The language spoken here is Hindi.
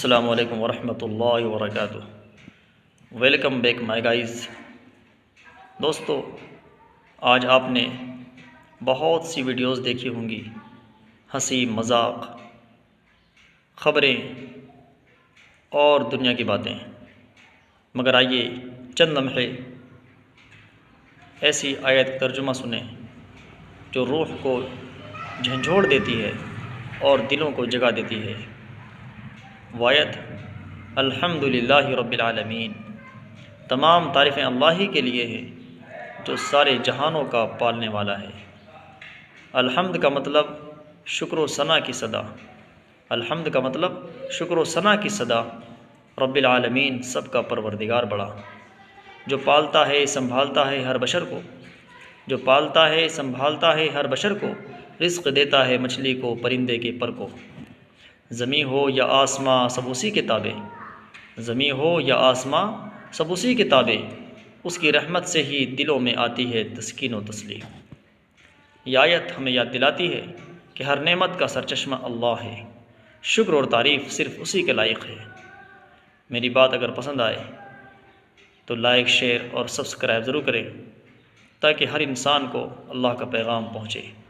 अस्सलामु अलैकुम वरहमतुल्लाहि वबरकातुहू। Welcome back my guys. दोस्तों, आज आपने बहुत सी वीडियोस देखी होंगी, हंसी मजाक, ख़बरें और दुनिया की बातें। मगर आइए चंद लम्हे ऐसी आयत का तर्जुमा सुने जो रूह को झंझोड़ देती है और दिलों को जगा देती है। वायत अल्हम्दुलिल्लाहि रब्बिल आलमीन, तमाम तारीफ़ें अल्लाह ही के लिए हैं जो सारे जहानों का पालने वाला है। अल्हम्द का मतलब शुक्र व सना की सदा। अल्हम्द का मतलब शुक्र व सना की सदा। रब्बिल आलमीन, सबका परवरदिगार बड़ा, जो पालता है संभालता है हर बशर को, जो पालता है संभालता है हर बशर को, रिज़्क़ देता है मछली को परिंदे के पर को। ज़मी हो या आसमां सब उसी के ताबे, ज़मी हो या आसमां सब उसी के ताबे, उसकी रहमत से ही दिलों में आती है तस्कीन व तस्लीम। यह आयत हमें याद दिलाती है कि हर नेमत का सरचश्मा अल्लाह है, शुक्र और तारीफ़ सिर्फ़ उसी के लायक है। मेरी बात अगर पसंद आए तो लाइक, शेयर और सब्सक्राइब ज़रूर करें ताकि हर इंसान को अल्लाह का पैगाम पहुँचे।